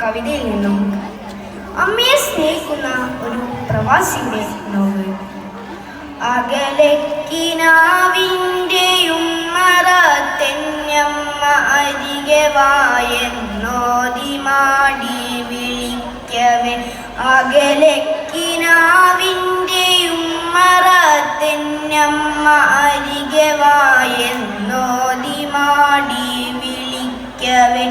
കവിതയിൽ നിന്നും അമ്മയെ സ്നേഹിക്കുന്ന ഒരു പ്രവാസിയുടെ നോവൽ. അകലക്കിനാവിൻ്റെയും മറത്തെന്നമ്മ അരികെ വായെന്നോതി മാടി വിളിക്കവേ. അകലക്കിനാവിൻ്റെയും മറത്തെന്നമ്മ അരികെ വായെന്നോതി മാടി വിളിക്കവേ.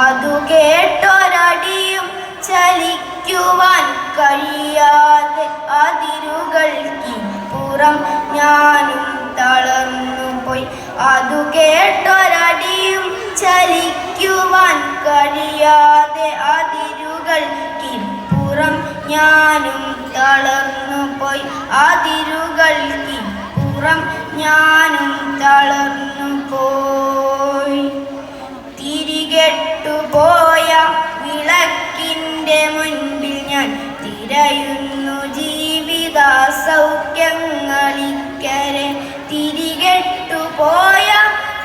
അതു കേട്ടൊരടിയും ചലിക്കുവാൻ കഴിയാതെ അതിരുകൾക്കിപ്പുറം ഞാനും തളർന്നുപോയി. അതു കേട്ടൊരടിയും ചലിക്കുവാൻ കഴിയാതെ അതിരുകൾക്കിപ്പുറം ഞാനും തളർന്നുപോയി. അതിരുകൾക്കിപ്പുറം ഞാനും തളർന്നുപോയി. തിരികെട്ടുപോയ വിളക്കിൻ്റെ മുൻപിൽ ഞാൻ തിരയുന്നു ജീവിത സൗഖ്യങ്ങളിക്കരെ. തിരികെട്ടുപോയ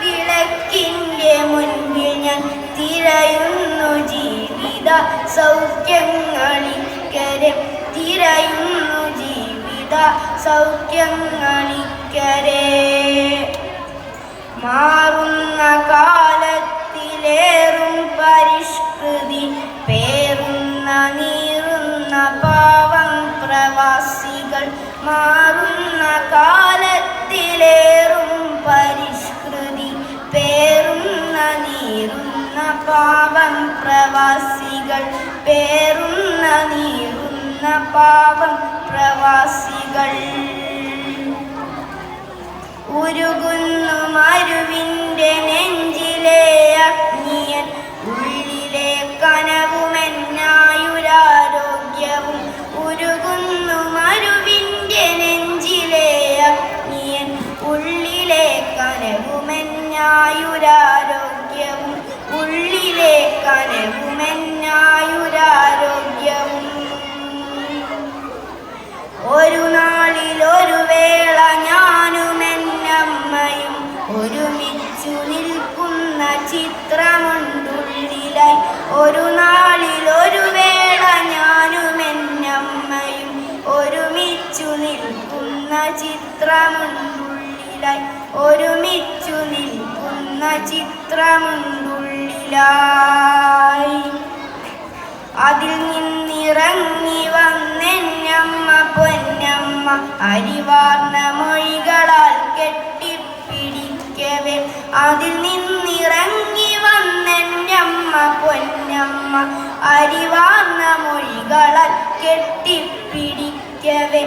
വിളക്കിൻ്റെ മുൻപിൽ ഞാൻ തിരയുന്നു ജീവിത സൗഖ്യങ്ങളിക്കരെ. തിരയുന്നു ജീവിത സൗഖ്യങ്ങളിക്കരെ. മാറുന്ന കാലത്തിലേറും പരിഷ്കൃതി പേറുന്ന നീറുന്ന പാവം പ്രവാസികൾ. മാറുന്ന കാലത്തിലേറും പരിഷ്കൃതി പേറുന്ന നീറുന്ന പാവം പ്രവാസികൾ. പേറുന്ന നീറുന്ന പാവം പ്രവാസികൾ. ഉരുകുന്നു മരുവിൻ്റെ നെഞ്ചിലെ അഗ്നിയൻ. ഉള്ളിലെ കനവുമെന്നായുരാരോഗ്യവും. ഉരുകുന്നു മരുവിൻ്റെ നെഞ്ചിലെ അഗ്നിയൻ. ഉള്ളിലെ കനവുമെന്നായുരാരോഗ്യവും. ഉള്ളിലെ കനവുമെന്നായുരാരോഗ്യവും. ഒരു നാളിലൊരു വേള ഞാനുമെന്നമ്മയും ഒരുമിച്ചു നിൽക്കുന്ന ചിത്രമുണ്ടുള്ളിലായി. ഒരു നാളിലൊരു വേള ഞാനുമെന്നമ്മയും ഒരുമിച്ചു നിൽക്കുന്ന ചിത്രമുണ്ടുള്ളിലായി. ഒരുമിച്ചു നിൽക്കുന്ന ചിത്രമുണ്ടുള്ളിലായി. അതിൽ നിന്നിറങ്ങി വന്നെന്നമ്മ പൊന്നമ്മ അരിവാർന്ന മൊഴികളാൽ കെട്ടിപ്പിടിക്കവേ. അതിൽ നിന്നിറങ്ങി വന്നെന്നമ്മ പൊന്നമ്മ അരിവാർന്ന മൊഴികളാൽ കെട്ടിപ്പിടിക്കവേ.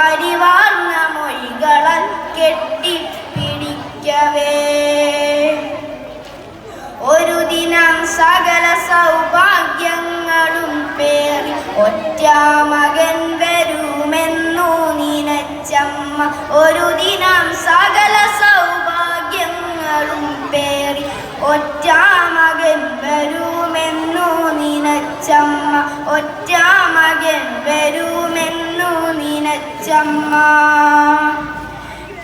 അരിവാർന്ന മൊഴികളാൽ കെട്ടിപ്പിടിക്കവേ. ഒരു ദിനം സകല സൗഭാഗ്യങ്ങളും പേറി ഒറ്റമകൻ വരുമെന്നു നിനച്ചമ്മ. ഒരു ദിനം സകല സൗഭാഗ്യങ്ങളും പേറി ഒറ്റമകൻ വരുമെന്നു നിനച്ചമ്മ. ഒറ്റമകൻ വരുമെന്നു നിനച്ചമ്മ.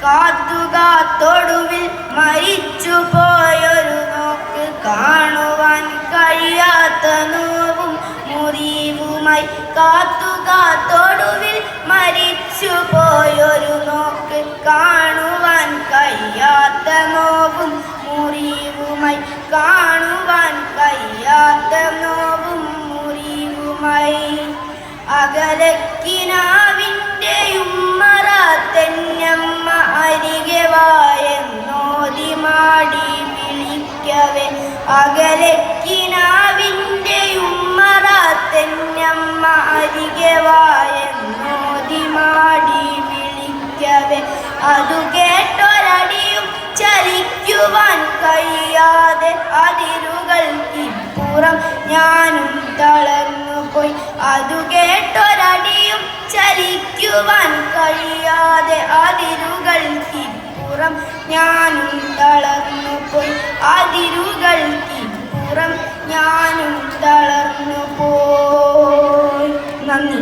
കാത്തുകാത്തൊടുവിൽ മരിച്ചു പോയൊരു നോക്ക് കാണുവാൻ കഴിയാത്ത നോവും മുറിവുമായി. കാത്തുകാത്തൊടുവിൽ മരിച്ചു പോയൊരു നോക്ക് കാണുവാൻ കഴിയാത്ത നോവും മുറിവുമായി. കാണുവാൻ കഴിയാത്ത നോവും മുറിവുമായി. അകലക്കിനാവിൻ്റെയും മറത്തെന്നമ്മ അരികെ വായെന്നോതി മാടി വിളിക്കവേ. അകലക്കിനാവിൻ്റെയും മറത്തെന്നമ്മ അരികെ വായെന്നോതി മാടി വിളിക്കവേ. അതു കേട്ടൊരടിയും ചലിക്കുവാൻ കഴിയാതെ അതിരുകൾക്കിപ്പുറം ഞാനും തളർന്നുപോയി. അതു കേട്ടൊരടിയും ചലിക്കുവാൻ കഴിയാതെ അതിരുകൾക്കിപ്പുറം ഞാനും തളർന്നുപോയി. അതിരുകൾക്കിപ്പുറം ഞാനും തളർന്നുപോയി. നന്ദി.